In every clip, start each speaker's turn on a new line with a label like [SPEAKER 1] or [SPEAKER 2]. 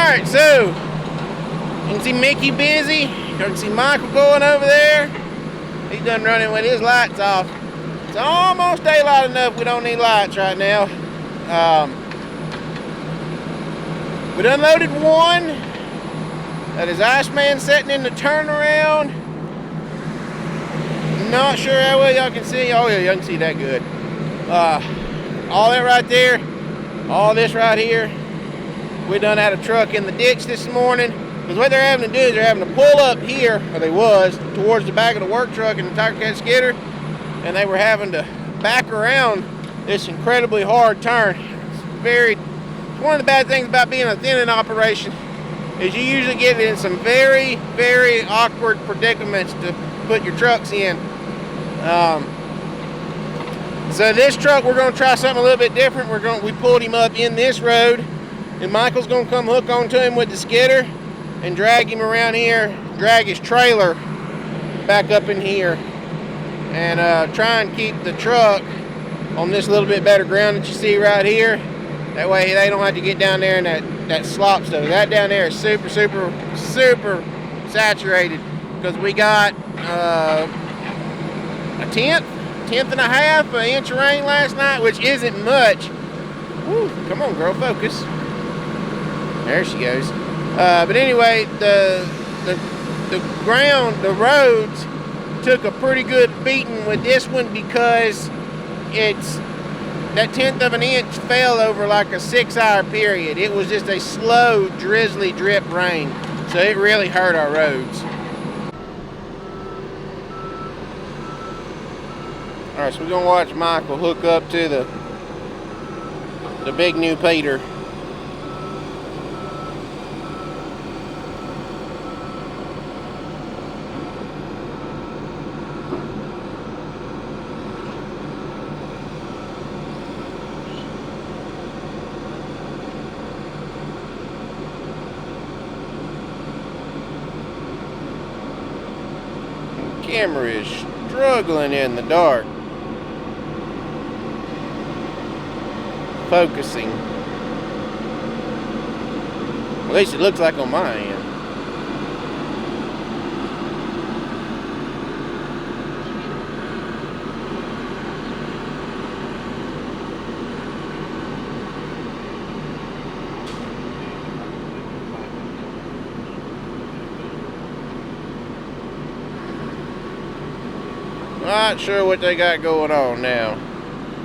[SPEAKER 1] Alright, so you can see Mickey busy. You can see Michael going over there. He's done running with his lights off. It's almost daylight enough. We don't need lights right now. We done loaded one. That is Iceman sitting in the turnaround. Not sure how well y'all can see. Oh yeah, y'all can see that good. All that right there, all this right here. We done had a truck in the ditch this morning. Because what they're having to do is they're having to pull up here, or they was, towards the back of the work truck in the Tigercat skidder. And they were having to back around this incredibly hard turn. It's one of the bad things about being a thinning operation is you usually get in some very, very awkward predicaments to put your trucks in. So this truck, we're going to try something a little bit different. We pulled him up in this road, and Michael's going to come hook onto him with the skidder and drag him around here, drag his trailer back up in here, and try and keep the truck on this little bit better ground that you see right here. That way they don't have to get down there in that slop stuff. That down there is super, super, super saturated because we got a tenth and a half an inch of rain last night, which isn't much. Woo, come on, girl, focus. There she goes. But anyway, the ground, the roads took a pretty good beating with this one because that 1/10 of an inch fell over like a 6-hour period. It was just a slow, drizzly drip rain. So it really hurt our roads. All right, so we're gonna watch Michael hook up to the big new Peter. Camera is struggling in the dark. Focusing. At least it looks like on my end. Not sure what they got going on now.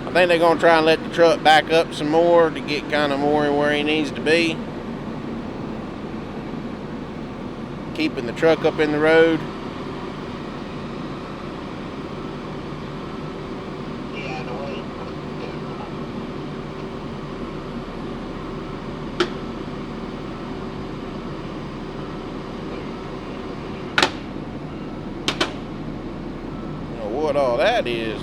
[SPEAKER 1] I think they're going to try and let the truck back up some more to get kind of more where he needs to be. Keeping the truck up in the road. What all that is.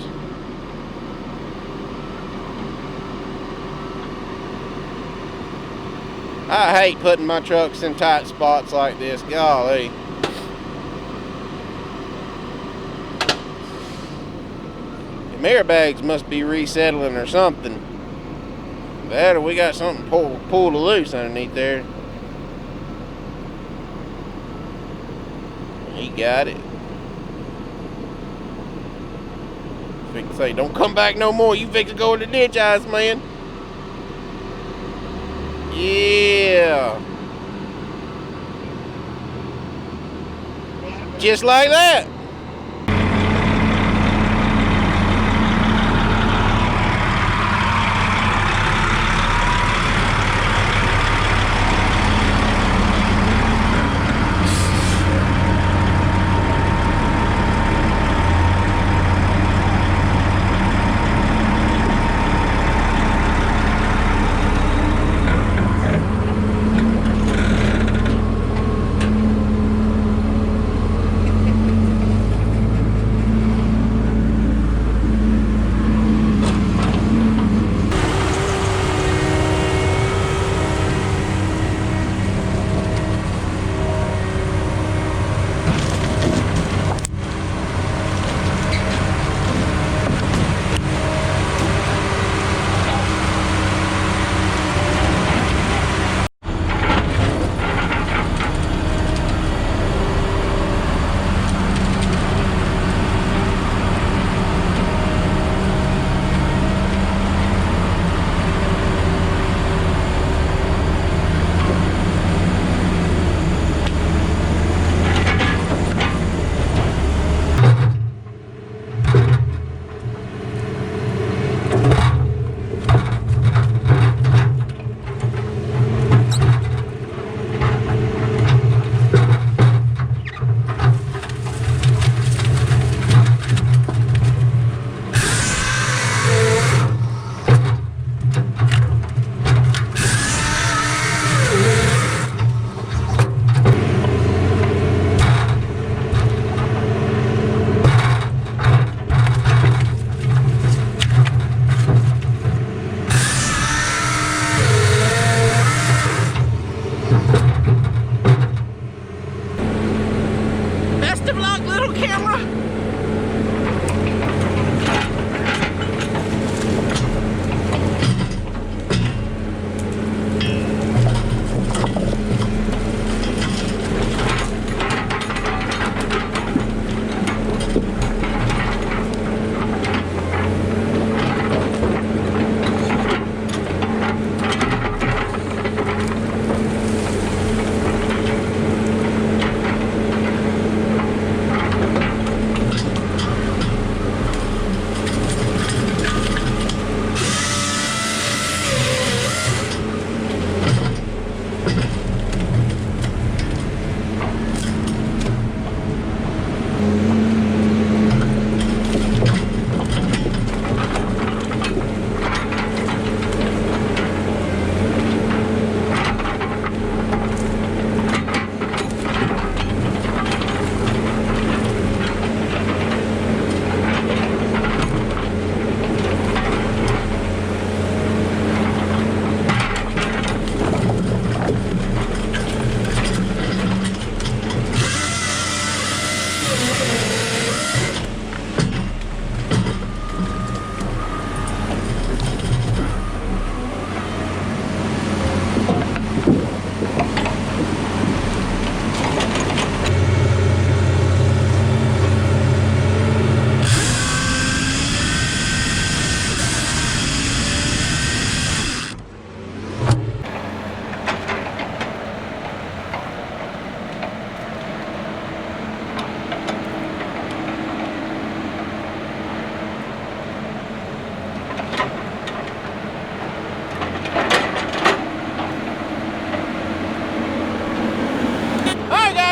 [SPEAKER 1] I hate putting my trucks in tight spots like this. Golly. The airbags must be resettling or something. That or we got something pulled loose underneath there. He got it. Fix to say, don't come back no more. You fix to go in the ditch, Iceman. Yeah. Just like that.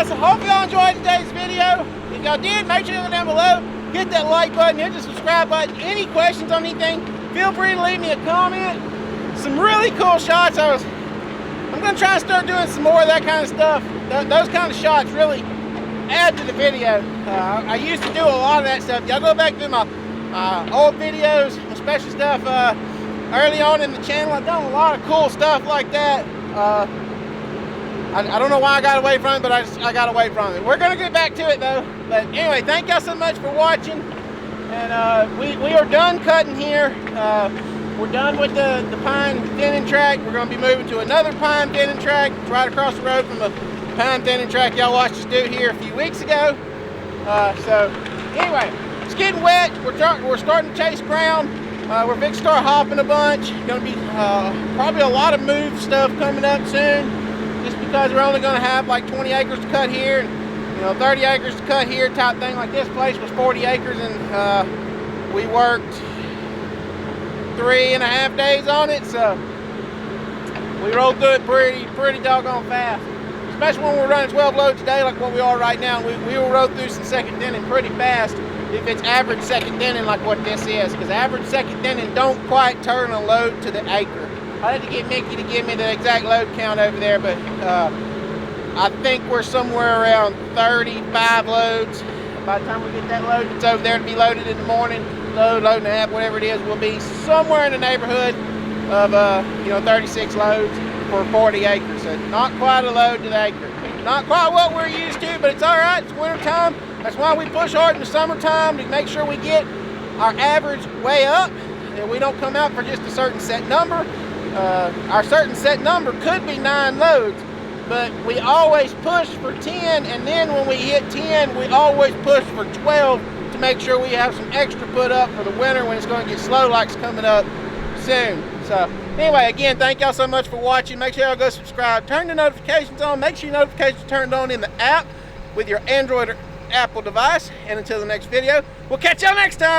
[SPEAKER 1] So hope y'all enjoyed today's video. If y'all did, make sure you go down below, hit that like button, hit the subscribe button. Any questions on anything, feel free to leave me a comment. Some really cool shots. I'm gonna try and start doing some more of that kind of stuff. Those kind of shots really add to the video. I used to do a lot of that stuff. Y'all go back through my old videos, my special stuff early on in the channel. I've done a lot of cool stuff like that. I don't know why I got away from it, but I got away from it. We're gonna get back to it though. But anyway, thank y'all so much for watching. And we are done cutting here. We're done with the pine thinning track. We're gonna be moving to another pine thinning track. It's right across the road from the pine thinning track y'all watched us do here a few weeks ago. So anyway, it's getting wet. We're starting to chase ground. We're fixing to start hopping a bunch. Gonna be probably a lot of move stuff coming up soon. Just because we're only going to have like 20 acres to cut here, and 30 acres to cut here type thing. Like this place was 40 acres, and we worked 3.5 days on it, so we rolled through it pretty doggone fast. Especially when we're running 12 loads a day like what we are right now. We will roll through some second thinning pretty fast if it's average second thinning like what this is, because average second thinning don't quite turn a load to the acre. I had to get Mickey to give me the exact load count over there, but I think we're somewhere around 35 loads. By the time we get that load that's over there to be loaded in the morning, load and a half, whatever it is, we'll be somewhere in the neighborhood of 36 loads for 40 acres. So not quite a load to the acre. Not quite what we're used to, but it's all right. It's winter time. That's why we push hard in the summertime to make sure we get our average way up, and we don't come out for just a certain set number. Our certain set number could be 9 loads, but we always push for 10, and then when we hit 10, we always push for 12 to make sure we have some extra put up for the winter when it's going to get slow like it's coming up soon. So anyway, again, thank y'all so much for watching. Make sure y'all go subscribe, turn the notifications on, make sure your notifications are turned on in the app with your Android or Apple device, and until the next video, we'll catch y'all next time.